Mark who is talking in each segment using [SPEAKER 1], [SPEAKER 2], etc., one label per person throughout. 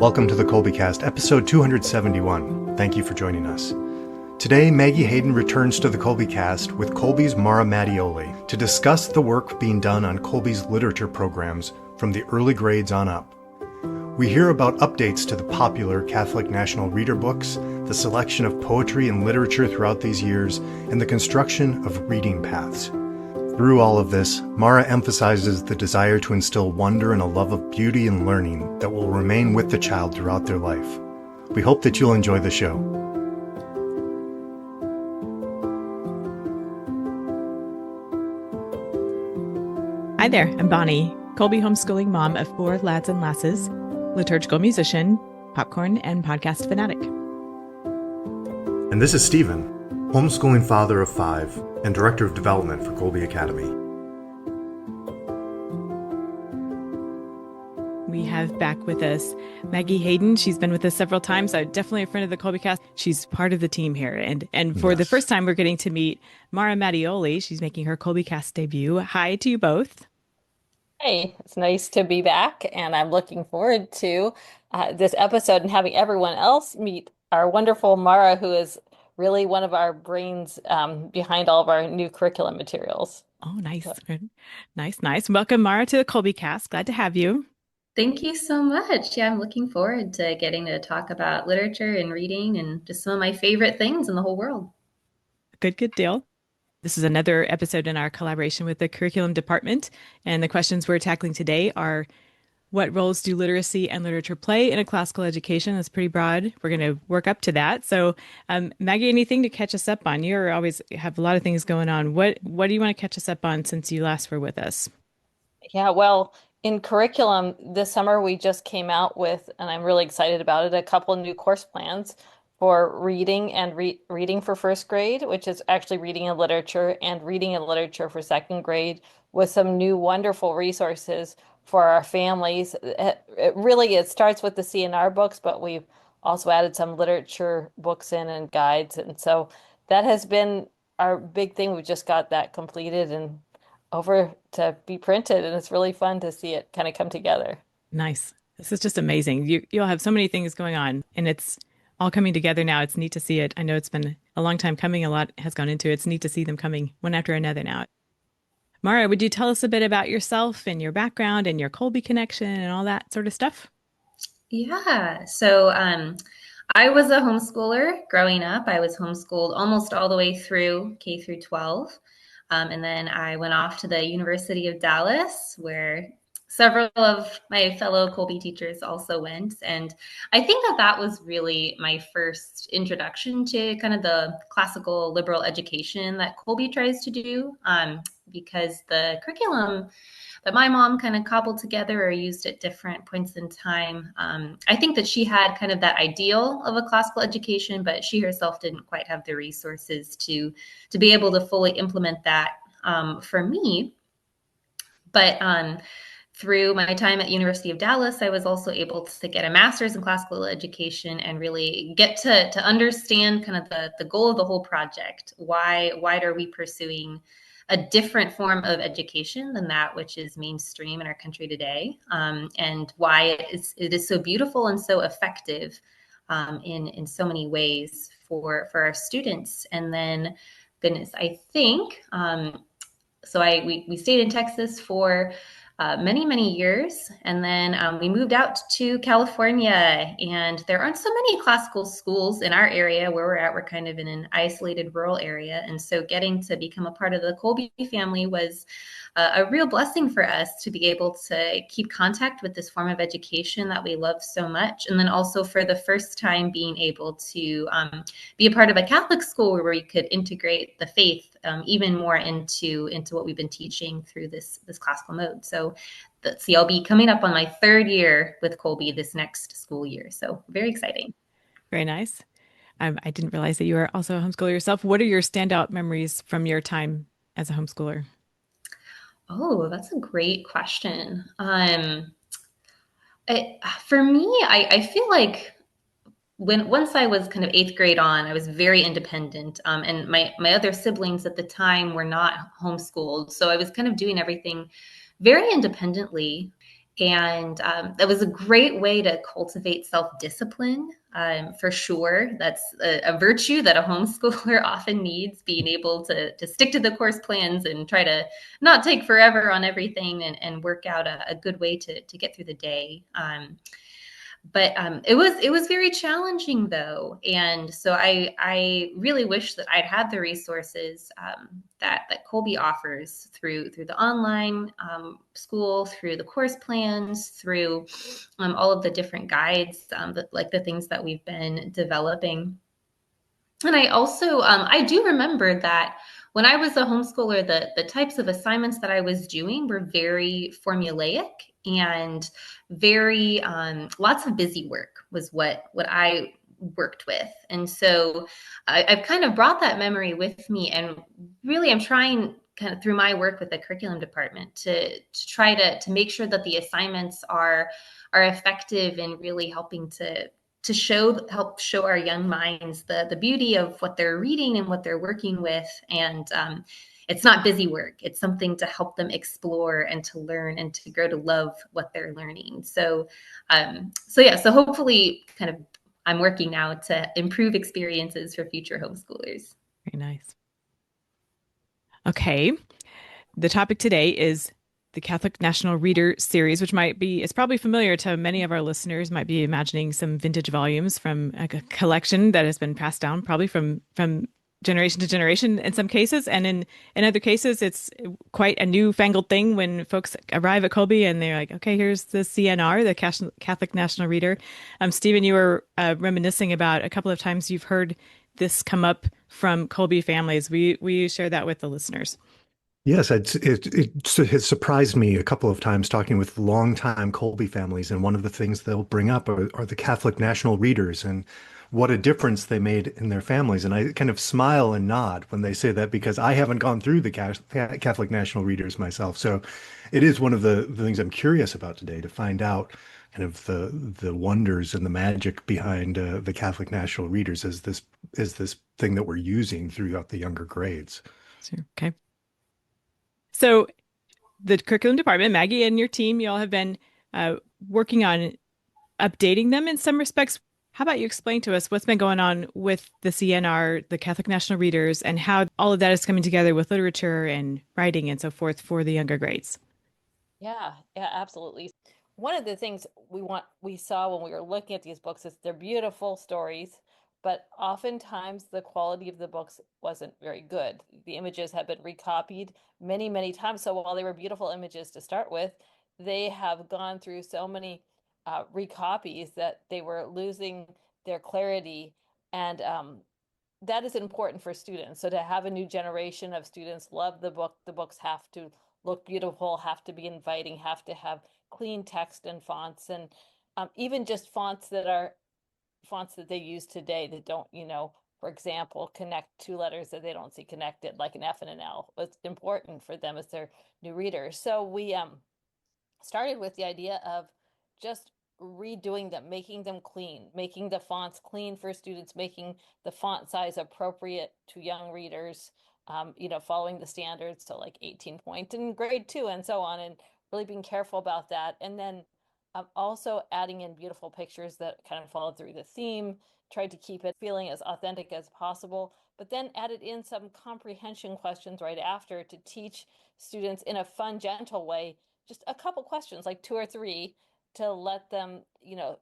[SPEAKER 1] Welcome to the Kolbecast, episode 271. Thank you for joining us. Today, Maggie Hayden returns to the Kolbecast with Kolbe's Mara Matteoli to discuss the work being done on Kolbe's literature programs from the early grades on up. We hear about updates to the popular Catholic National Reader books, the selection of poetry and literature throughout these years, and the construction of reading paths. Through all of this, Mara emphasizes the desire to instill wonder and a love of beauty and learning that will remain with the child throughout their life. We hope that you'll enjoy the show.
[SPEAKER 2] Hi there, I'm Bonnie, Kolbe homeschooling mom of 4 lads and lasses, liturgical musician, popcorn, and podcast fanatic.
[SPEAKER 1] And this is Stephen, homeschooling father of 5 and director of development for Kolbe Academy.
[SPEAKER 2] We have back with us Maggie Hayden. She's been with us several times. Definitely a friend of the Kolbecast. She's part of the team here. And for the first time, we're getting to meet Mara Matteoli. She's making her Kolbecast debut. Hi to you both.
[SPEAKER 3] Hey, it's nice to be back, and I'm looking forward to this episode and having everyone else meet our wonderful Mara, who is really one of our brains behind all of our new curriculum materials.
[SPEAKER 2] Oh, nice. Nice. Welcome, Mara, to the Kolbecast. Glad to have you.
[SPEAKER 4] Thank you so much. Yeah, I'm looking forward to getting to talk about literature and reading and just some of my favorite things in the whole world.
[SPEAKER 2] Good deal. This is another episode in our collaboration with the Curriculum Department. And the questions we're tackling today are, what roles do literacy and literature play in a classical education? That's pretty broad. We're going to work up to that. So, Maggie, anything to catch us up on? You always have a lot of things going on. What do you want to catch us up on since you last were with us?
[SPEAKER 3] Yeah, well, in curriculum this summer, we just came out with, and I'm really excited about it, a couple of new course plans for reading and reading for first grade, which is actually reading and literature for second grade, with some new wonderful resources for our families. It starts with the CNR books, but we've also added some literature books in and guides. And so that has been our big thing. We just got that completed and over to be printed, and it's really fun to see it kind of come together.
[SPEAKER 2] Nice. This is just amazing. You'll have so many things going on, and it's all coming together now. It's neat to see it. I know it's been a long time coming. A lot has gone into it. It's neat to see them coming one after another now. Mara, would you tell us a bit about yourself and your background and your Kolbe connection and all that sort of stuff?
[SPEAKER 4] Yeah. So I was a homeschooler growing up. I was homeschooled almost all the way through K through 12. And then I went off to the University of Dallas, where several of my fellow Kolbe teachers also went. And I think that was really my first introduction to kind of the classical liberal education that Kolbe tries to do, because the curriculum that my mom kind of cobbled together or used at different points in time, I think that she had kind of that ideal of a classical education, but she herself didn't quite have the resources to be able to fully implement that for me. But through my time at University of Dallas, I was also able to get a master's in classical education and really get to understand kind of the goal of the whole project. Why are we pursuing a different form of education than that which is mainstream in our country today, and why it is so beautiful and so effective in so many ways for our students. And then, goodness, I think, we stayed in Texas for many years. And then we moved out to California, and there aren't so many classical schools in our area where we're at. We're kind of in an isolated rural area. And so getting to become a part of the Kolbe family was a real blessing for us to be able to keep contact with this form of education that we love so much. And then also for the first time being able to be a part of a Catholic school where we could integrate the faith even more into what we've been teaching through this classical mode. So I'll be coming up on my 3rd year with Kolbe this next school year. So very exciting.
[SPEAKER 2] Very nice. I didn't realize that you were also a homeschooler yourself. What are your standout memories from your time as a homeschooler?
[SPEAKER 4] Oh, that's a great question. For me, I feel like once I was kind of 8th grade on, I was very independent. And my other siblings at the time were not homeschooled. So I was kind of doing everything very independently. And that was a great way to cultivate self-discipline, for sure. That's a virtue that a homeschooler often needs, being able to stick to the course plans and try to not take forever on everything, and work out a good way to get through the day. But it was very challenging though, and so I really wish that I'd had the resources, that Kolbe offers through the online school, through the course plans, through all of the different guides, like the things that we've been developing. And I also I do remember that when I was a homeschooler, the types of assignments that I was doing were very formulaic and very lots of busy work was what I worked with. And so I've kind of brought that memory with me, and really I'm trying kind of through my work with the curriculum department to try to make sure that the assignments are effective in really helping to help show our young minds the beauty of what they're reading and what they're working with. And it's not busy work. It's something to help them explore and to learn and to grow to love what they're learning. So hopefully kind of I'm working now to improve experiences for future homeschoolers.
[SPEAKER 2] Very nice. Okay. The topic today is the Catholic National Reader Series, which it's probably familiar to many of our listeners, might be imagining some vintage volumes from a collection that has been passed down probably from generation to generation in some cases. And in other cases, it's quite a newfangled thing when folks arrive at Kolbe and they're like, okay, here's the CNR, the Catholic National Reader. Stephen, you were reminiscing about a couple of times you've heard this come up from Kolbe families. Will you share that with the listeners?
[SPEAKER 1] Yes, it has surprised me a couple of times talking with longtime Colby families, and one of the things they'll bring up are the Catholic National Readers and what a difference they made in their families. And I kind of smile and nod when they say that because I haven't gone through the Catholic National Readers myself. So it is one of the things I'm curious about today to find out kind of the wonders and the magic behind the Catholic National Readers as this thing that we're using throughout the younger grades.
[SPEAKER 2] Sure. Okay. So the curriculum department, Maggie and your team, you all have been working on updating them in some respects. How about you explain to us what's been going on with the CNR, the Catholic National Readers, and how all of that is coming together with literature and writing and so forth for the younger grades?
[SPEAKER 3] Yeah, absolutely. One of the things we saw when we were looking at these books is they're beautiful stories, but oftentimes the quality of the books wasn't very good. The images have been recopied many, many times. So while they were beautiful images to start with, they have gone through so many recopies that they were losing their clarity. And that is important for students. So to have a new generation of students love the books have to look beautiful, have to be inviting, have to have clean text and fonts, and even just fonts that they use today that don't, for example, connect two letters that they don't see connected, like an F and an L. It's important for them as their new readers. So we started with the idea of just redoing them, making them clean, making the fonts clean for students, making the font size appropriate to young readers, following the standards, so like 18 point in grade 2 and so on, and really being careful about that. And then also adding in beautiful pictures that kind of follow through the theme, tried to keep it feeling as authentic as possible, but then added in some comprehension questions right after to teach students in a fun, gentle way, just a couple questions, like 2 or 3, to let them,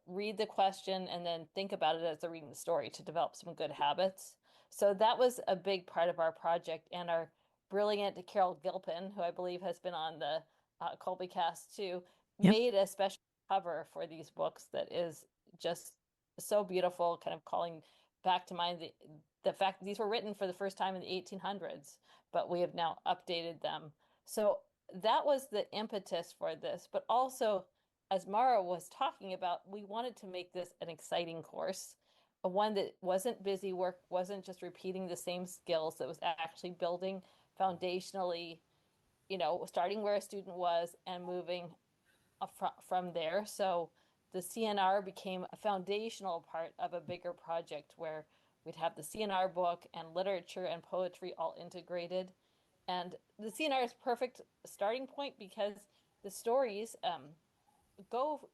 [SPEAKER 3] read the question and then think about it as they're reading the story to develop some good habits. So that was a big part of our project, and our brilliant Carol Gilpin, who I believe has been on the Kolbe cast too,
[SPEAKER 2] Yep.
[SPEAKER 3] made a special cover for these books that is just so beautiful, kind of calling back to mind the fact that these were written for the first time in the 1800s, but we have now updated them. So that was the impetus for this, but also, as Mara was talking about, we wanted to make this an exciting course, one that wasn't busy work, wasn't just repeating the same skills, that was actually building foundationally, starting where a student was and moving from there. So the CNR became a foundational part of a bigger project where we'd have the CNR book and literature and poetry all integrated. And the CNR is perfect starting point because the stories go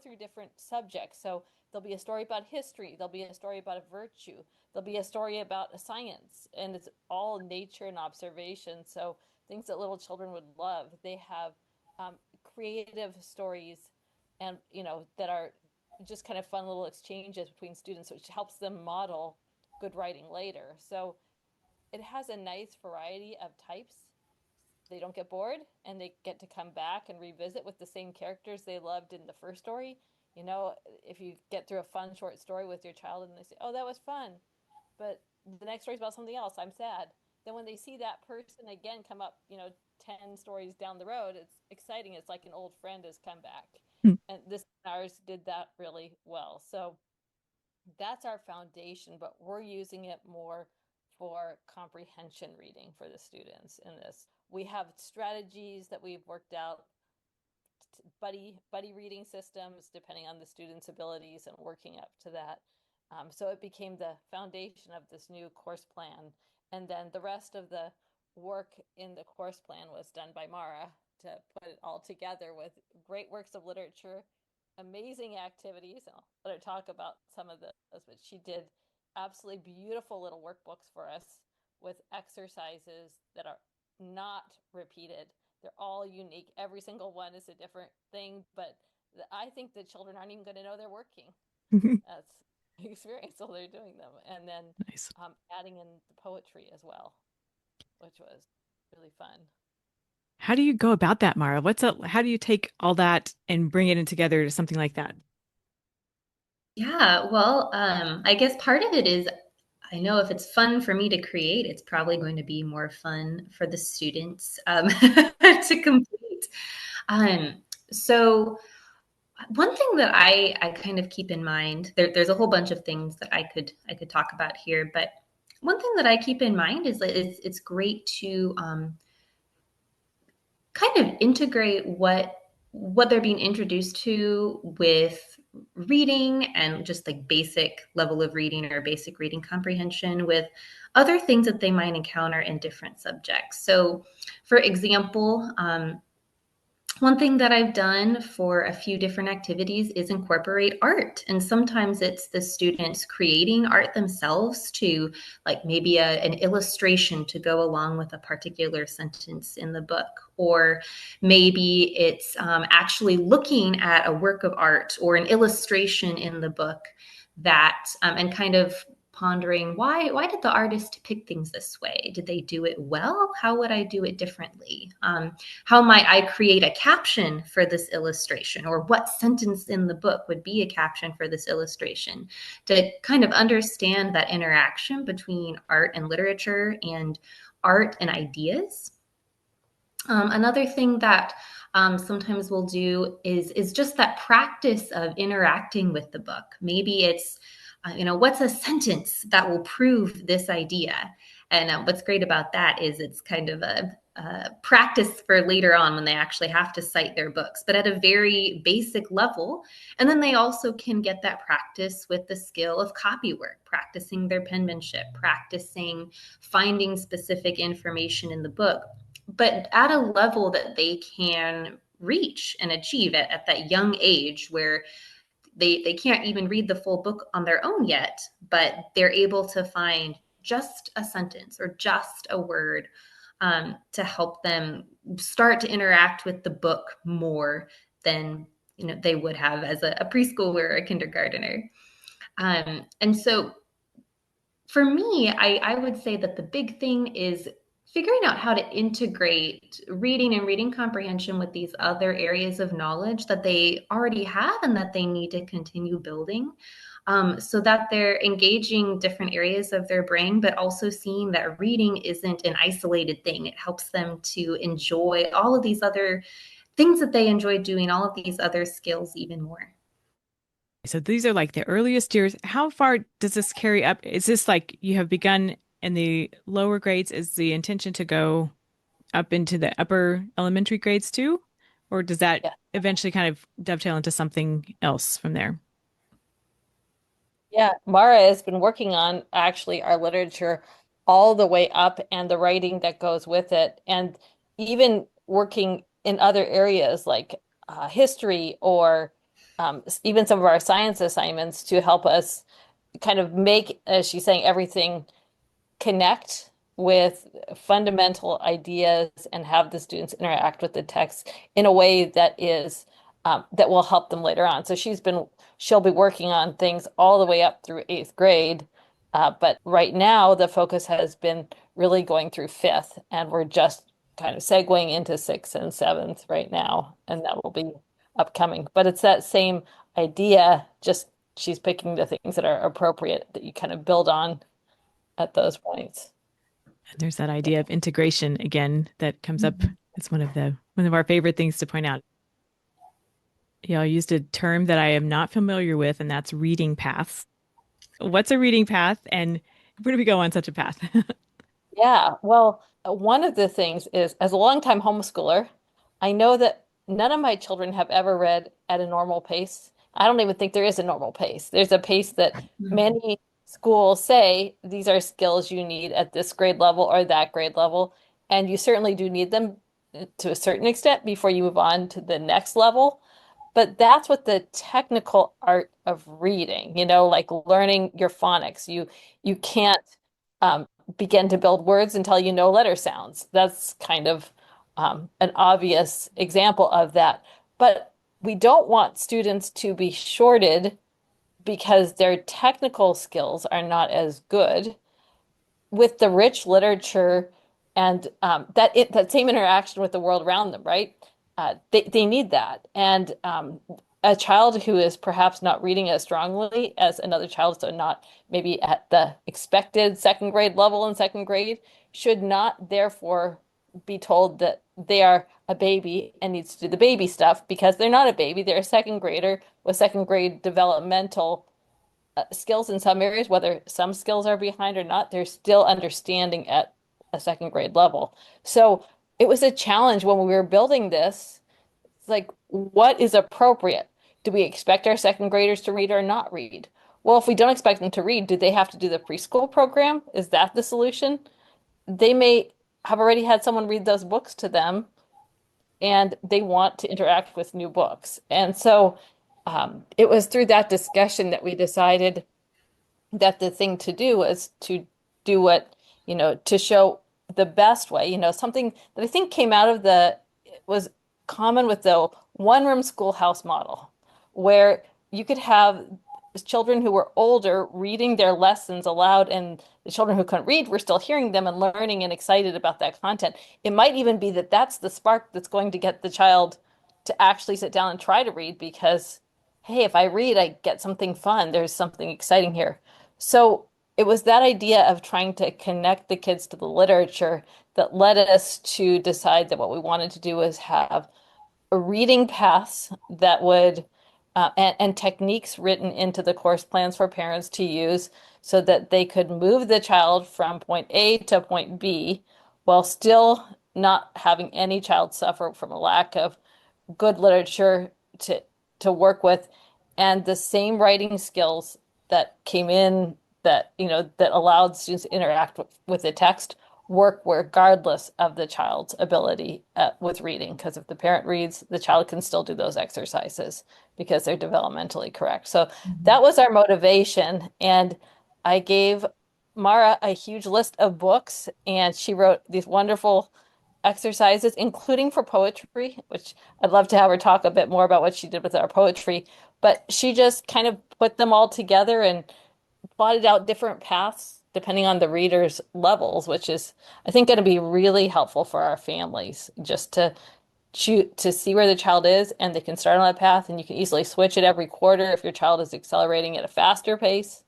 [SPEAKER 3] through different subjects. So there'll be a story about history, there'll be a story about a virtue, there'll be a story about a science, and it's all nature and observation. So things that little children would love. They have creative stories, and that are just kind of fun little exchanges between students, which helps them model good writing later. So it has a nice variety of types. They don't get bored, and they get to come back and revisit with the same characters they loved in the first story. If you get through a fun short story with your child and they say, "Oh, that was fun," but the next story is about something else, I'm sad. Then when they see that person again come up, 10 stories down the road, it's exciting. It's like an old friend has come back.
[SPEAKER 2] Hmm.
[SPEAKER 3] And this ours did that really well. So that's our foundation, but we're using it more for comprehension reading for the students in this. We have strategies that we've worked out, buddy reading systems depending on the student's abilities, and working up to that. So it became the foundation of this new course plan. And then the rest of the work in the course plan was done by Mara to put it all together with great works of literature, amazing activities. And I'll let her talk about some of those, but she did absolutely beautiful little workbooks for us with exercises that are not repeated. They're all unique. Every single one is a different thing, but I think the children aren't even going to know they're working. That's the experience while they're doing them. And then
[SPEAKER 2] Nice.
[SPEAKER 3] adding in the poetry as well, which was really fun.
[SPEAKER 2] How do you go about that, Mara? How do you take all that and bring it in together to something like that?
[SPEAKER 4] Yeah, well, I guess part of it is I know if it's fun for me to create, it's probably going to be more fun for the students to complete. Um, so one thing that I kind of keep in mind, there's a whole bunch of things that I could talk about here, but one thing that I keep in mind is that it's great to kind of integrate what they're being introduced to with reading and just like basic level of reading or basic reading comprehension with other things that they might encounter in different subjects. So, for example, one thing that I've done for a few different activities is incorporate art. And sometimes it's the students creating art themselves to, like, maybe an illustration to go along with a particular sentence in the book. Or maybe it's actually looking at a work of art or an illustration in the book that, and kind of pondering why did the artist pick things this way? Did they do it well? How would I do it differently? How might I create a caption for this illustration? Or what sentence in the book would be a caption for this illustration? To kind of understand that interaction between art and literature and art and ideas. Another thing that sometimes we'll do is just that practice of interacting with the book. Maybe it's what's a sentence that will prove this idea? And what's great about that is it's kind of a practice for later on when they actually have to cite their books, but at a very basic level. And then they also can get that practice with the skill of copy work, practicing their penmanship, practicing finding specific information in the book, but at a level that they can reach and achieve at that young age where they can't even read the full book on their own yet, but they're able to find just a sentence or just a word to help them start to interact with the book more than they would have as a preschooler or a kindergartner. And so for me, I would say that the big thing is figuring out how to integrate reading and reading comprehension with these other areas of knowledge that they already have and that they need to continue building, so that they're engaging different areas of their brain, but also seeing that reading isn't an isolated thing. It helps them to enjoy all of these other things that they enjoy doing, all of these other skills even more.
[SPEAKER 2] So these are like the earliest years. How far does this carry up? Is this like you have begun in the lower grades? Is the intention to go up into the upper elementary grades too? Or does that
[SPEAKER 3] Yeah.
[SPEAKER 2] eventually kind of dovetail into something else from there?
[SPEAKER 3] Yeah, Mara has been working on actually our literature all the way up and the writing that goes with it, and even working in other areas like history or even some of our science assignments to help us kind of make, as she's saying, everything connect with fundamental ideas and have the students interact with the text in a way that is that will help them later on. So she'll be working on things all the way up through 8th grade. But right now the focus has been really going through 5th, and we're just kind of segueing into 6th and 7th right now, and that will be upcoming. But it's that same idea, just she's picking the things that are appropriate that you kind of build on at those points.
[SPEAKER 2] And there's that idea of integration again that comes up. It's one of our favorite things to point out. I used a term that I am not familiar with, and that's reading paths. What's a reading path, and where do we go on such a path?
[SPEAKER 3] Yeah, well, one of the things is, as a longtime homeschooler, I know that none of my children have ever read at a normal pace. I don't even think there is a normal pace. There's a pace that many schools say these are skills you need at this grade level or that grade level, and you certainly do need them to a certain extent before you move on to the next level. But that's what the technical art of reading, like learning your phonics. You can't begin to build words until you know letter sounds. That's kind of an obvious example of that. But we don't want students to be shorted because their technical skills are not as good with the rich literature and that same interaction with the world around them, right? They need that. And a child who is perhaps not reading as strongly as another child, so not maybe at the expected 2nd grade level in 2nd grade, should not therefore be told that they are a baby and needs to do the baby stuff, because they're not a baby. They're a 2nd grader with 2nd grade developmental skills in some areas. Whether some skills are behind or not, they're still understanding at a 2nd grade level. So it was a challenge when we were building this. It's like, what is appropriate? Do we expect our 2nd graders to read or not read? Well, if we don't expect them to read, do they have to do the preschool program? Is that the solution? They may have already had someone read those books to them, and they want to interact with new books. And so it was through that discussion that we decided that the thing to do was to do what, to show the best way, something that I think came out of was common with the one-room schoolhouse model, where you could have children who were older reading their lessons aloud, and the children who couldn't read were still hearing them and learning and excited about that content. It might even be that that's the spark that's going to get the child to actually sit down and try to read, because, hey, if I read, I get something fun. There's something exciting here. So it was that idea of trying to connect the kids to the literature that led us to decide that what we wanted to do was have a reading paths that would and techniques written into the course plans for parents to use, so that they could move the child from point A to point B while still not having any child suffer from a lack of good literature to work with, and the same writing skills that came in that allowed students to interact with the text work regardless of the child's ability with reading. Because if the parent reads, the child can still do those exercises because they're developmentally correct. So that was our motivation. And I gave Mara a huge list of books, and she wrote these wonderful exercises, including for poetry, which I'd love to have her talk a bit more about what she did with our poetry. But she just kind of put them all together and plotted out different paths depending on the reader's levels, which is, I think, going to be really helpful for our families, just to see where the child is, and they can start on that path, and you can easily switch it every quarter if your child is accelerating at a faster pace.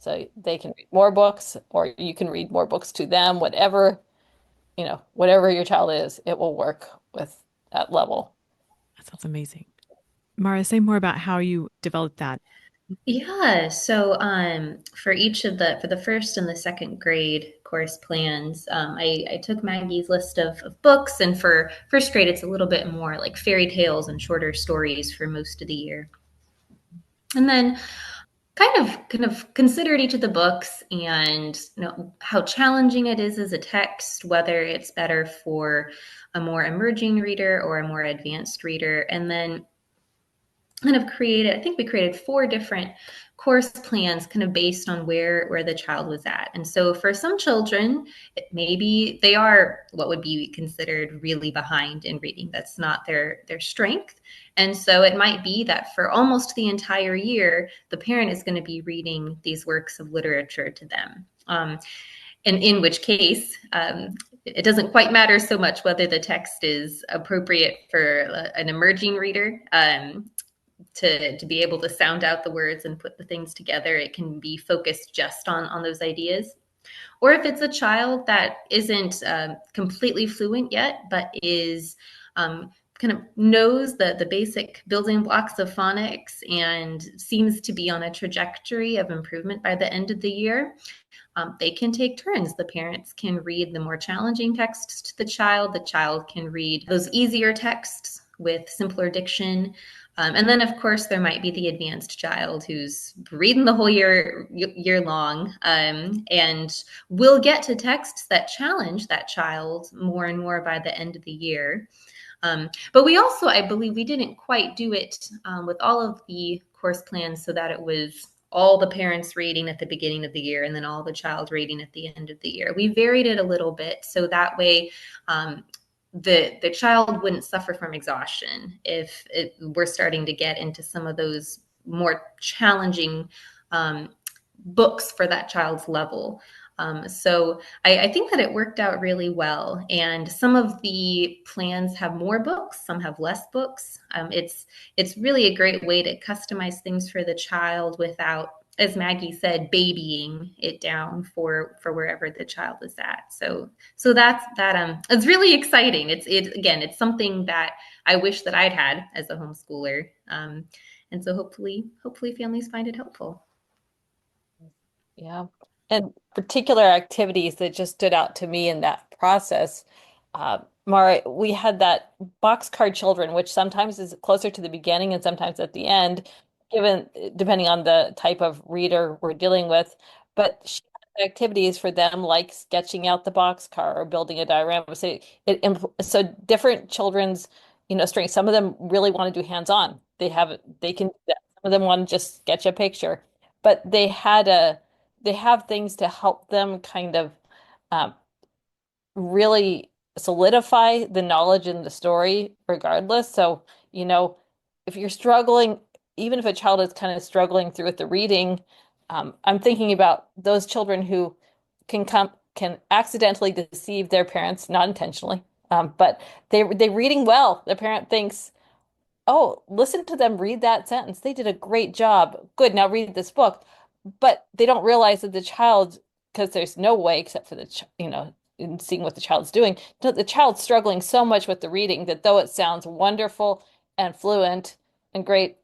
[SPEAKER 3] So they can read more books, or you can read more books to them, whatever your child is, it will work with that level.
[SPEAKER 2] That sounds amazing. Mara, say more about how you developed that.
[SPEAKER 4] Yeah, so for the 1st and the 2nd grade course plans, I took Maggie's list of books, and for 1st grade, it's a little bit more like fairy tales and shorter stories for most of the year. And then kind of considered each of the books and how challenging it is as a text, whether it's better for a more emerging reader or a more advanced reader, and then kind of created, I think we created 4 different course plans kind of based on where the child was at. And so for some children, maybe they are what would be considered really behind in reading. That's not their strength. And so it might be that for almost the entire year, the parent is going to be reading these works of literature to them. And in which case, it doesn't quite matter so much whether the text is appropriate for an emerging reader. To be able to sound out the words and put the things together. It can be focused just on those ideas. Or if it's a child that isn't completely fluent yet, but is kind of knows the basic building blocks of phonics and seems to be on a trajectory of improvement by the end of the year, they can take turns. The parents can read the more challenging texts to the child. The child can read those easier texts with simpler diction. And then, of course, there might be the advanced child who's reading the whole year long and will get to texts that challenge that child more and more by the end of the year. But we also, I believe, we didn't quite do it with all of the course plans so that it was all the parents reading at the beginning of the year and then all the child reading at the end of the year. We varied it a little bit so that way the child wouldn't suffer from exhaustion if we're starting to get into some of those more challenging books for that child's level. So I think that it worked out really well. And some of the plans have more books, some have less books. It's really a great way to customize things for the child without, as Maggie said, babying it down for wherever the child is at. So that's it's really exciting. It's something that I wish that I'd had as a homeschooler. And so hopefully families find it helpful.
[SPEAKER 3] Yeah. And particular activities that just stood out to me in that process. Mara, we had that boxcar children, which sometimes is closer to the beginning and sometimes at the end, depending on the type of reader we're dealing with. But she had activities for them like sketching out the boxcar or building a diorama. So different children's, strengths. Some of them really want to do hands-on. They can. Some of them want to just sketch a picture, but they have things to help them kind of really solidify the knowledge in the story regardless. So, if you're struggling, even if a child is kind of struggling through with the reading, I'm thinking about those children who can accidentally deceive their parents, not intentionally, but they're reading well. The parent thinks, oh, listen to them read that sentence. They did a great job. Good, now read this book. But they don't realize that the child, because there's no way except for in seeing what the child's doing, the child's struggling so much with the reading that though it sounds wonderful and fluent and great,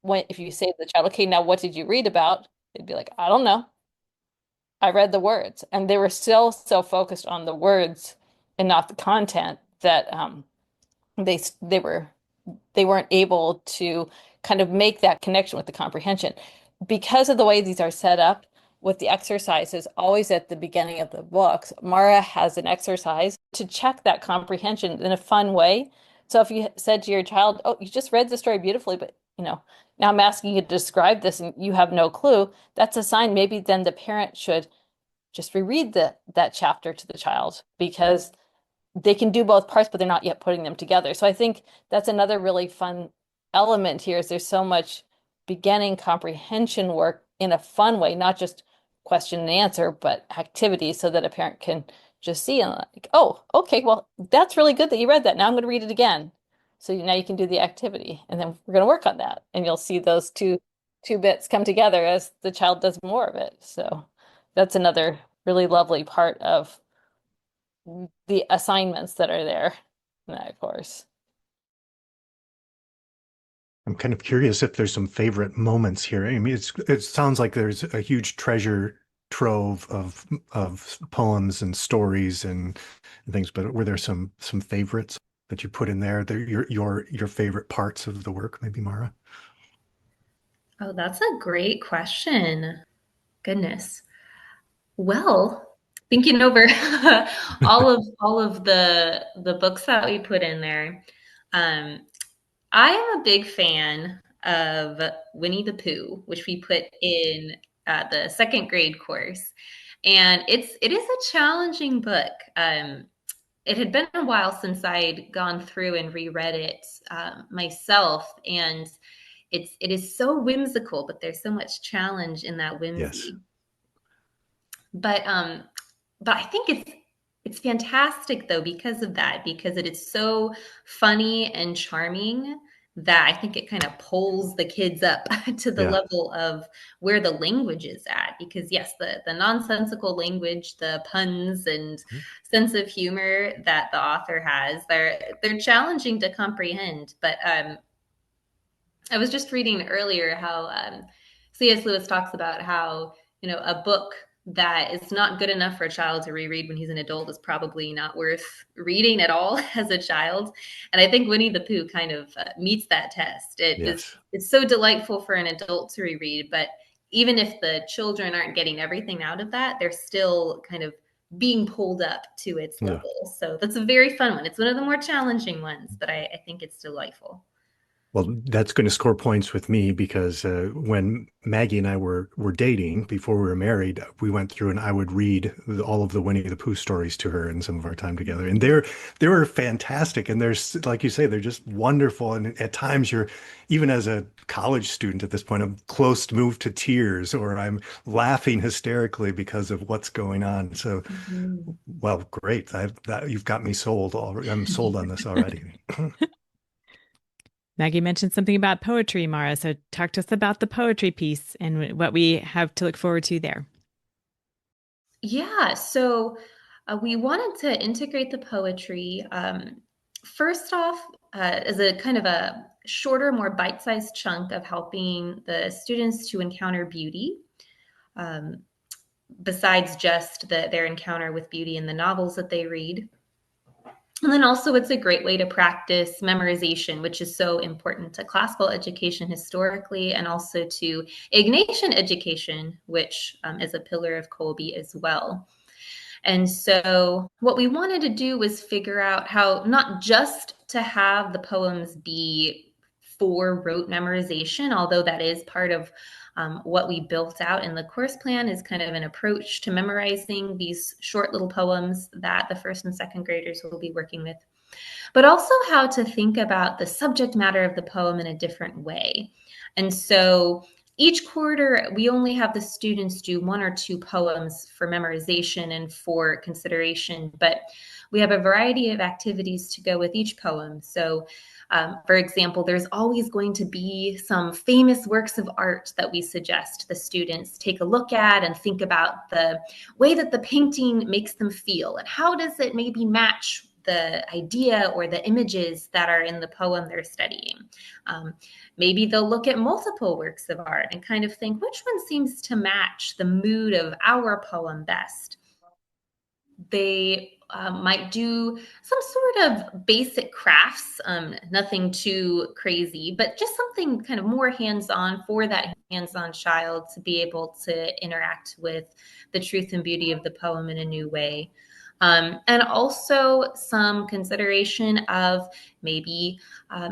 [SPEAKER 3] if you say to the child, okay, now what did you read about? They'd be like, I don't know. I read the words. And they were still so focused on the words and not the content that they weren't able to kind of make that connection with the comprehension. Because of the way these are set up with the exercises always at the beginning of the books, Mara has an exercise to check that comprehension in a fun way. So if you said to your child, oh, you just read the story beautifully, but now I'm asking you to describe this and you have no clue, that's a sign maybe then the parent should just reread that chapter to the child because they can do both parts, but they're not yet putting them together. So I think that's another really fun element here is there's so much beginning comprehension work in a fun way, not just question and answer, but activities so that a parent can just see and like, oh, okay, well, that's really good that you read that. Now I'm going to read it again. So now you can do the activity and then we're going to work on that. And you'll see those two bits come together as the child does more of it. So that's another really lovely part of the assignments that are there in that course.
[SPEAKER 1] I'm kind of curious if there's some favorite moments here. I mean, it sounds like there's a huge treasure trove of poems and stories and things, but were there some favorites that you put in there? Your favorite parts of the work, maybe, Mara?
[SPEAKER 4] Oh, that's a great question. Goodness. Well, thinking over all of the books that we put in there, um, I am a big fan of Winnie the Pooh, which we put in the second grade course, and it is a challenging book. It had been a while since I'd gone through and reread it myself, and it is so whimsical, but there's so much challenge in that
[SPEAKER 1] Yes.
[SPEAKER 4] whimsy. But but I think it's fantastic though because of that, because it is so funny and charming that I think it kind of pulls the kids up to the
[SPEAKER 1] Yeah.
[SPEAKER 4] level of where the language is at. Because yes, the nonsensical language, the puns and
[SPEAKER 1] Mhm.
[SPEAKER 4] sense of humor that the author has, they're challenging to comprehend. But I was just reading earlier how C.S. Lewis talks about how, a book that is not good enough for a child to reread when he's an adult is probably not worth reading at all as a child. And I think Winnie the Pooh kind of meets that test.
[SPEAKER 1] Yes.
[SPEAKER 4] It's so delightful for an adult to reread, but even if the children aren't getting everything out of that, they're still kind of being pulled up to its
[SPEAKER 1] Yeah.
[SPEAKER 4] level. So that's a very fun one. It's one of the more challenging ones, but I think it's delightful.
[SPEAKER 1] Well, that's going to score points with me because when Maggie and I were dating before we were married, we went through and I would read all of the Winnie the Pooh stories to her in some of our time together, and they were fantastic. And there's like you say, they're just wonderful. And at times, you're even as a college student at this point, I'm close to move to tears, or I'm laughing hysterically because of what's going on. So,
[SPEAKER 4] Mhm.
[SPEAKER 1] well, great. You've got me sold. I'm sold on this already.
[SPEAKER 2] Maggie mentioned something about poetry, Mara. So talk to us about the poetry piece and what we have to look forward to there.
[SPEAKER 4] Yeah, so we wanted to integrate the poetry. First off, as a kind of a shorter, more bite-sized chunk of helping the students to encounter beauty, um, besides just their encounter with beauty in the novels that they read. And then also, it's a great way to practice memorization, which is so important to classical education historically, and also to Ignatian education, which is a pillar of Kolbe as well. And so, what we wanted to do was figure out how not just to have the poems be for rote memorization, although that is part of what we built out in the course plan, is kind of an approach to memorizing these short little poems that the first and second graders will be working with, but also how to think about the subject matter of the poem in a different way. And so each quarter, we only have the students do one or two poems for memorization and for consideration, but we have a variety of activities to go with each poem. So, for example, there's always going to be some famous works of art that we suggest the students take a look at and think about the way that the painting makes them feel and how does it maybe match the idea or the images that are in the poem they're studying. Maybe they'll look at multiple works of art and kind of think, which one seems to match the mood of our poem best? They might do some sort of basic crafts, nothing too crazy, but just something kind of more hands-on for that hands-on child to be able to interact with the truth and beauty of the poem in a new way. And also some consideration of maybe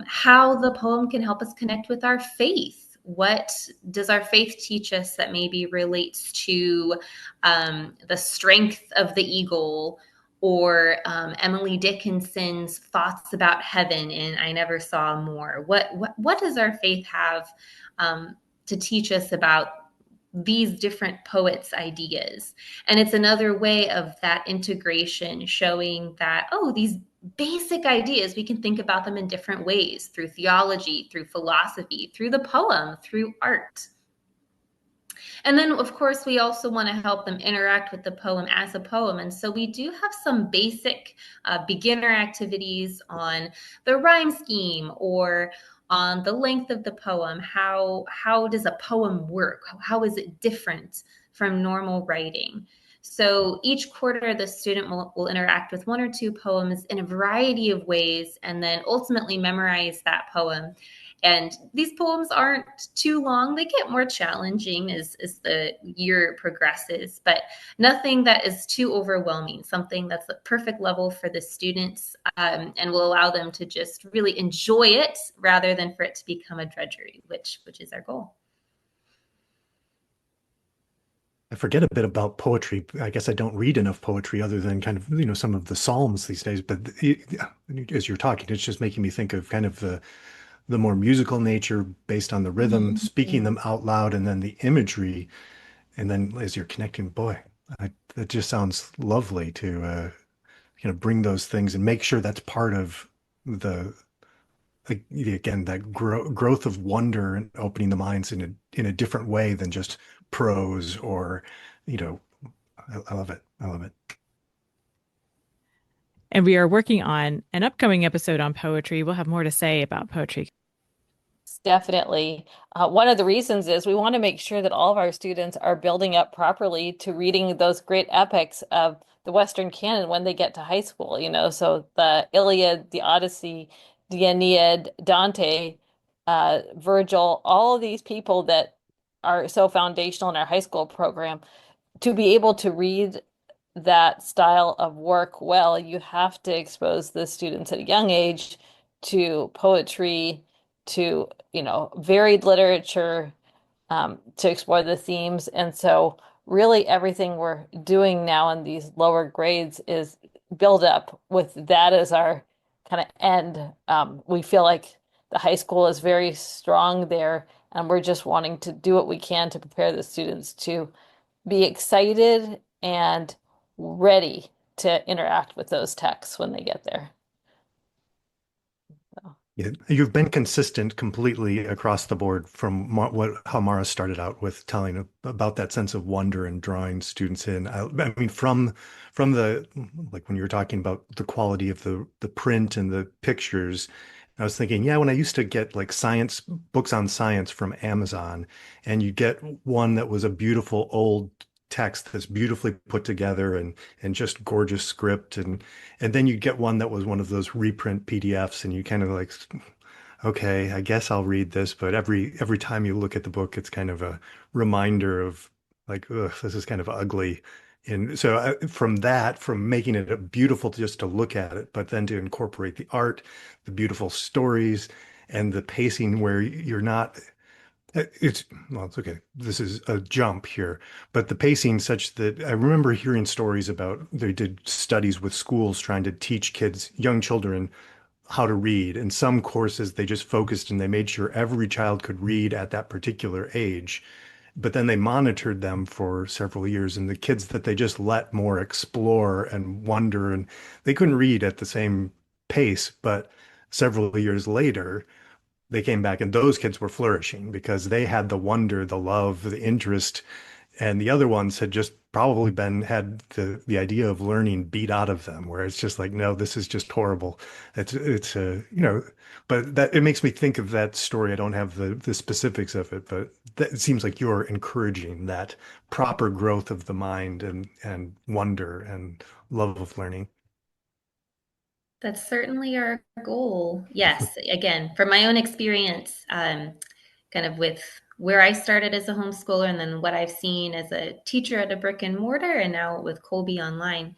[SPEAKER 4] how the poem can help us connect with our faith. What does our faith teach us that maybe relates to the strength of the eagle, or Emily Dickinson's thoughts about heaven in I Never Saw More? What does our faith have to teach us about these different poets' ideas? And it's another way of that integration, showing that, oh, these basic ideas, we can think about them in different ways, through theology, through philosophy, through the poem, through art. And then, of course, we also want to help them interact with the poem as a poem. And so we do have some basic beginner activities on the rhyme scheme or on the length of the poem. How does a poem work? How is it different from normal writing? So each quarter, the student will interact with one or two poems in a variety of ways, and then ultimately memorize that poem. And these poems aren't too long. They get more challenging as the year progresses, but nothing that is too overwhelming, something that's the perfect level for the students, and will allow them to just really enjoy it rather than for it to become a drudgery, which is our goal.
[SPEAKER 1] I forget a bit about poetry. I guess I don't read enough poetry other than kind of, some of the Psalms these days. But as you're talking, it's just making me think of kind of the more musical nature based on the rhythm, speaking them out loud, and then the imagery. And then as you're connecting, boy, that just sounds lovely to bring those things and make sure that's part of the again that growth of wonder and opening the minds in a different way than just prose or you know I love it. I love it.
[SPEAKER 2] And we are working on an upcoming episode on poetry. We'll have more to say about poetry.
[SPEAKER 3] Definitely. One of the reasons is we want to make sure that all of our students are building up properly to reading those great epics of the Western canon when they get to high school, so the Iliad, the Odyssey, the Aeneid, Dante, Virgil, all of these people that are so foundational in our high school program, to be able to read that style of work well, you have to expose the students at a young age to poetry, to, varied literature, to explore the themes. And so really everything we're doing now in these lower grades is build up with that as our kind of end. We feel like the high school is very strong there, and we're just wanting to do what we can to prepare the students to be excited and ready to interact with those texts when they get there. So.
[SPEAKER 1] Yeah, you've been consistent completely across the board from how Mara started out with telling about that sense of wonder and drawing students in. I mean, from the like when you were talking about the quality of the print and the pictures, I was thinking, yeah, when I used to get like science books on science from Amazon, and you get one that was a beautiful old text that's beautifully put together and just gorgeous script and then you get one that was one of those reprint PDFs and you kind of like, okay, I guess I'll read this, but every time you look at the book, it's kind of a reminder of like, ugh, this is kind of ugly. And so from making it beautiful just to look at it, but then to incorporate the art, the beautiful stories, and the pacing where you're not it's okay. This is a jump here, but the pacing such that I remember hearing stories about they did studies with schools trying to teach kids, young children, how to read. And some courses they just focused and they made sure every child could read at that particular age. But then they monitored them for several years, and the kids that they just let more explore and wonder, and they couldn't read at the same pace, but several years later they came back and those kids were flourishing because they had the wonder, the love, the interest, and the other ones had just probably had the idea of learning beat out of them, where it's just like, no, this is just horrible. It's but that it makes me think of that story. I don't have the specifics of it, but it seems like you're encouraging that proper growth of the mind and wonder and love of learning.
[SPEAKER 4] That's certainly our goal. Yes. Again, from my own experience, kind of with where I started as a homeschooler and then what I've seen as a teacher at a brick and mortar and now with Kolbe online.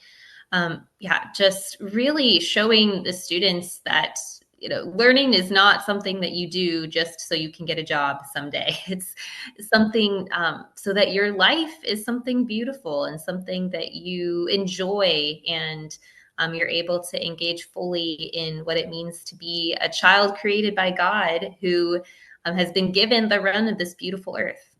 [SPEAKER 4] Yeah, just really showing the students that, learning is not something that you do just so you can get a job someday. It's something so that your life is something beautiful and something that you enjoy and you're able to engage fully in what it means to be a child created by God who has been given the run of this beautiful earth.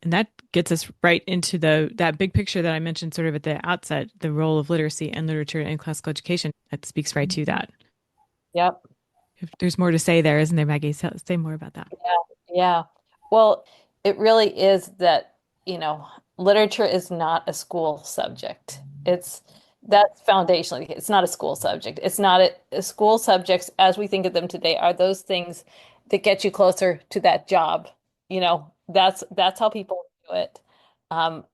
[SPEAKER 2] And that gets us right into that big picture that I mentioned sort of at the outset, the role of literacy and literature in classical education. That speaks right to that.
[SPEAKER 3] Yep.
[SPEAKER 2] If there's more to say there, isn't there, Maggie? Say more about that.
[SPEAKER 3] Yeah. Yeah. Well, it really is that, literature is not a school subject. That's foundationally, it's not a school subject. It's not a school subjects as we think of them today are those things that get you closer to that job. That's how people do it. Um,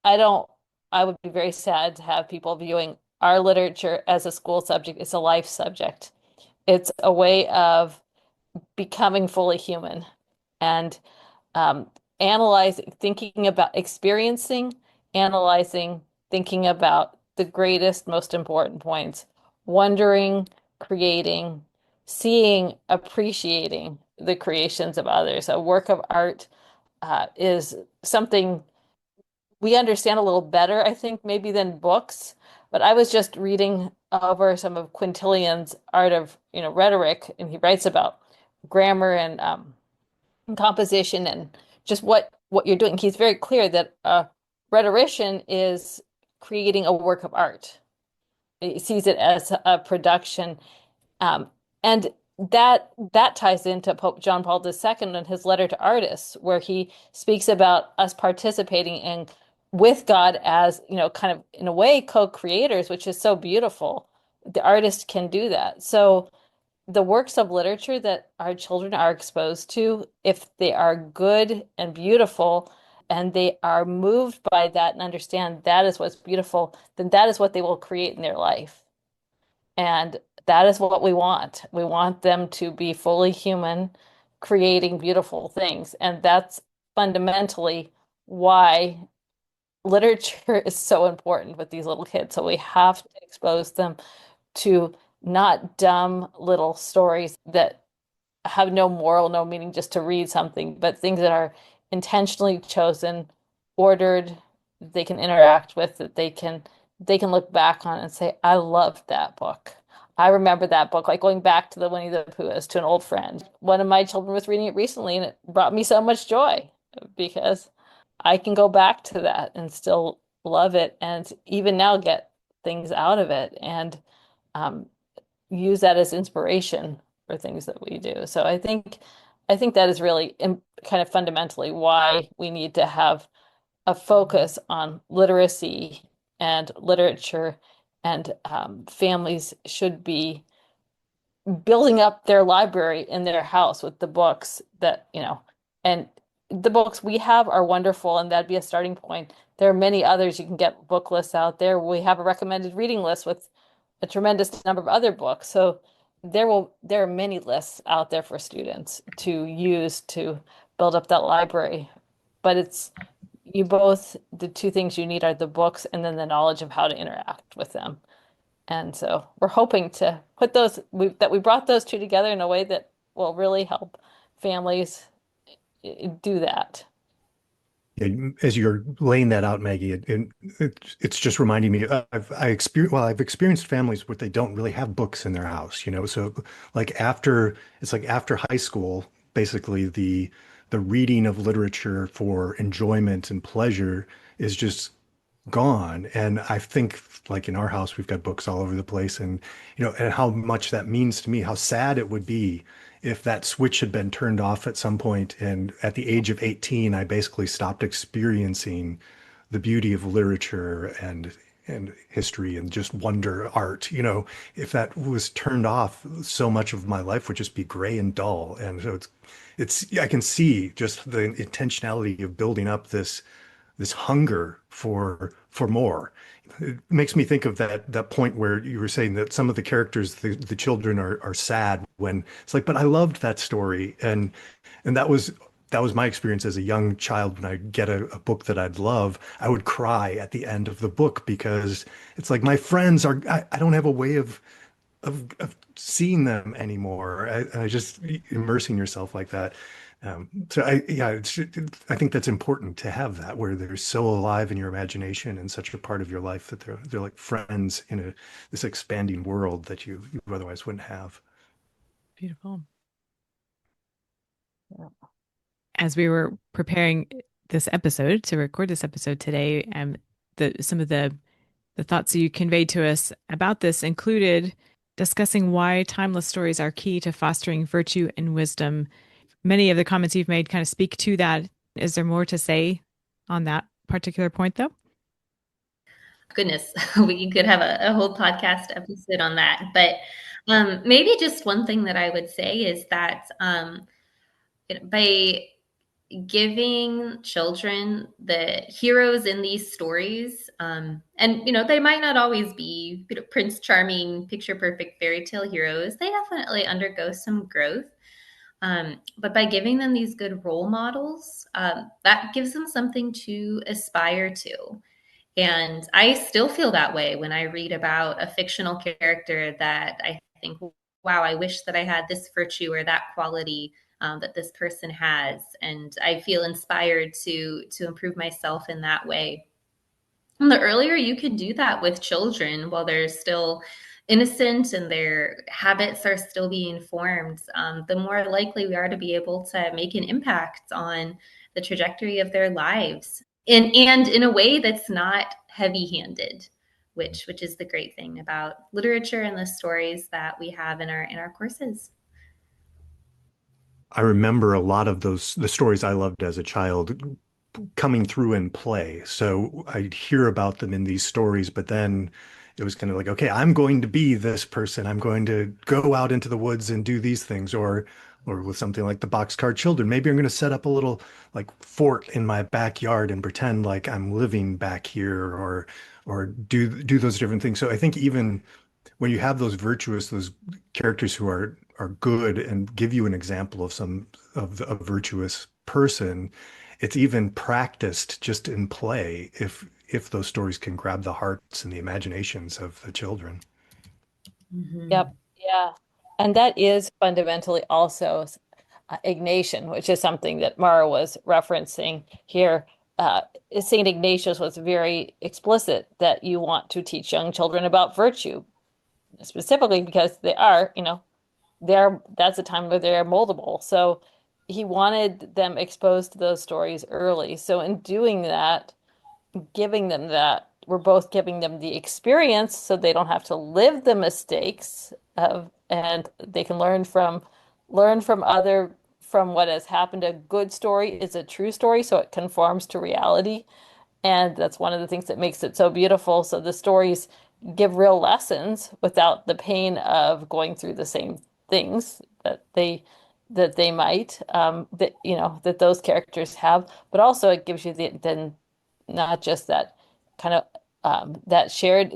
[SPEAKER 3] I don't, I would be very sad to have people viewing our literature as a school subject. It's a life subject. It's a way of becoming fully human and um, analyzing, thinking about experiencing, analyzing, thinking about the greatest, most important points, wondering, creating, seeing, appreciating the creations of others. A work of art is something we understand a little better, I think, maybe than books. But I was just reading over some of Quintilian's Art of, Rhetoric, and he writes about grammar and composition and just what you're doing. He's very clear that a rhetorician is creating a work of art. He sees it as a production, um, and that ties into Pope John Paul II and his letter to artists, where he speaks about us participating in with God as, kind of in a way co-creators, which is so beautiful. The artist can do that. So the works of literature that our children are exposed to, if they are good and beautiful, and they are moved by that and understand that is what's beautiful, then that is what they will create in their life. And that is what we want. We want them to be fully human, creating beautiful things. And that's fundamentally why literature is so important with these little kids. So we have to expose them to not dumb little stories that have no moral, no meaning, just to read something, but things that are intentionally chosen, ordered, they can interact with, that they can look back on and say, I loved that book. I remember that book, like going back to the Winnie the Pooh as to an old friend. One of my children was reading it recently, and it brought me so much joy because I can go back to that and still love it, and even now get things out of it, and um, use that as inspiration for things that we do. So I think that is really kind of fundamentally why we need to have a focus on literacy and literature, and families should be building up their library in their house with the books that, and the books we have are wonderful, and that'd be a starting point. There are many others. You can get book lists out there. We have a recommended reading list with a tremendous number of other books. So there are many lists out there for students to use to build up that library. But the two things you need are the books and then the knowledge of how to interact with them. And so we're hoping to put that we brought those two together in a way that will really help families do that.
[SPEAKER 1] Yeah, as you're laying that out, Maggie, it's just reminding me. I've experienced families where they don't really have books in their house, So like after high school, basically the reading of literature for enjoyment and pleasure is just gone. And I think like in our house, we've got books all over the place, and and how much that means to me, how sad it would be if that switch had been turned off at some point, and at the age of 18, I basically stopped experiencing the beauty of literature and history and just wonder art. If that was turned off, so much of my life would just be gray and dull. And so I can see just the intentionality of building up this hunger for more. It makes me think of that point where you were saying that some of the characters, the children are sad when it's like, but I loved that story. And that was my experience as a young child. When I'd get a book that I'd love, I would cry at the end of the book because it's like my friends I don't have a way of seeing them anymore. I just immersing yourself like that. So I think that's important to have that where they're so alive in your imagination and such a part of your life that they're like friends in this expanding world that you otherwise wouldn't have.
[SPEAKER 2] Beautiful. As we were preparing this episode to record this episode today, some of the thoughts you conveyed to us about this included discussing why timeless stories are key to fostering virtue and wisdom. Many of the comments you've made kind of speak to that. Is there more to say on that particular point, though?
[SPEAKER 4] Goodness, we could have a whole podcast episode on that. But maybe just one thing that I would say is that by giving children the heroes in these stories, and they might not always be Prince Charming, picture perfect fairy tale heroes. They definitely undergo some growth, but by giving them these good role models, that gives them something to aspire to. And I still feel that way when I read about a fictional character that I think, wow, I wish that I had this virtue or that quality that this person has. And I feel inspired to improve myself in that way. And the earlier you can do that with children while they're still innocent and their habits are still being formed, the more likely we are to be able to make an impact on the trajectory of their lives. And in a way that's not heavy-handed, which is the great thing about literature and the stories that we have in our courses.
[SPEAKER 1] I remember a lot of the stories I loved as a child coming through in play. So I'd hear about them in these stories, but then it was kind of like, okay, I'm going to be this person. I'm going to go out into the woods and do these things, or with something like the Boxcar Children, maybe I'm going to set up a little like fort in my backyard and pretend like I'm living back here, or do those different things. So I think even when you have those characters who are good and give you an example of a virtuous person, it's even practiced just in play if those stories can grab the hearts and the imaginations of the children.
[SPEAKER 4] Mm-hmm.
[SPEAKER 3] Yep. Yeah. And that is fundamentally also Ignatian, which is something that Mara was referencing here. St. Ignatius was very explicit that you want to teach young children about virtue, specifically because that's a time where they're moldable. So he wanted them exposed to those stories early. So in doing that, giving them that, we're both giving them the experience so they don't have to live the mistakes and they can learn from from what has happened. A good story is a true story, so it conforms to reality. And that's one of the things that makes it so beautiful. So the stories give real lessons without the pain of going through the same things that they might that those characters have, but also it gives you then not just that kind of that shared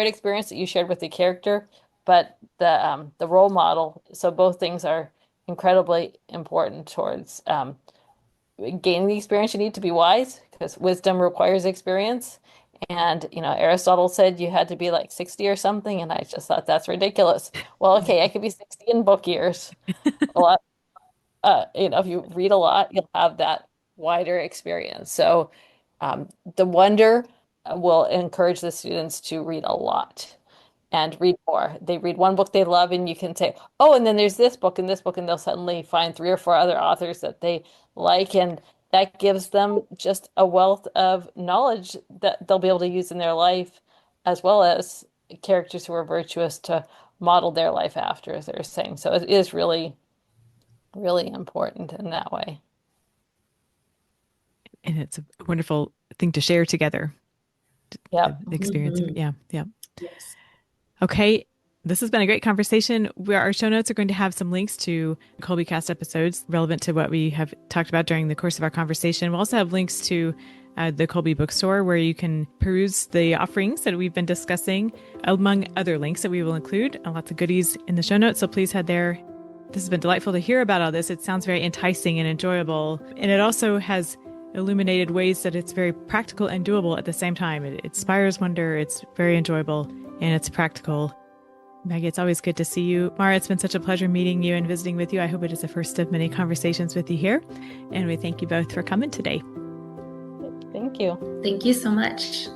[SPEAKER 3] experience that you shared with the character, but the role model. So both things are incredibly important towards gaining the experience you need to be wise, because wisdom requires experience. And Aristotle said you had to be like 60 or something, and I just thought that's ridiculous. Well, okay, I could be 60 in book years. A lot, if you read a lot, you'll have that wider experience. So the wonder will encourage the students to read a lot and read more. They read one book they love, and you can say, oh, and then there's this book and this book, and they'll suddenly find 3 or 4 other authors that they like, and that gives them just a wealth of knowledge that they'll be able to use in their life, as well as characters who are virtuous to model their life after, as they're saying. So it is really, really important in that way.
[SPEAKER 2] And it's a wonderful thing to share together.
[SPEAKER 3] Yeah.
[SPEAKER 2] The experience.
[SPEAKER 4] Mm-hmm.
[SPEAKER 2] Yeah. Yeah.
[SPEAKER 4] Yes.
[SPEAKER 2] Okay. This has been a great conversation. Our show notes are going to have some links to Kolbe Cast episodes relevant to what we have talked about during the course of our conversation. We'll also have links to the Kolbe bookstore, where you can peruse the offerings that we've been discussing, among other links that we will include. Lots of goodies in the show notes, so please head there. This has been delightful to hear about all this. It sounds very enticing and enjoyable, and it also has illuminated ways that it's very practical and doable at the same time. It inspires wonder, it's very enjoyable, and it's practical. Maggie, it's always good to see you. Mara, it's been such a pleasure meeting you and visiting with you. I hope it is the first of many conversations with you here. And we thank you both for coming today.
[SPEAKER 3] Thank you.
[SPEAKER 4] Thank you so much.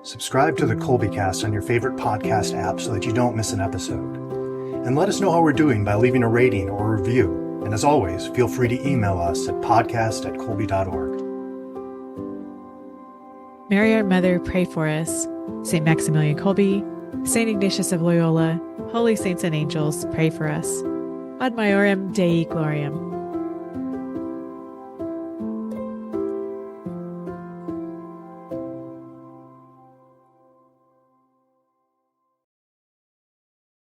[SPEAKER 1] Subscribe to the Kolbe Cast on your favorite podcast app so that you don't miss an episode. And let us know how we're doing by leaving a rating or a review. And as always, feel free to email us at podcast@kolbe.org.
[SPEAKER 2] Mary, our Mother, pray for us. St. Maximilian Kolbe, St. Ignatius of Loyola, holy saints and angels, pray for us. Ad maiorem Dei gloriam.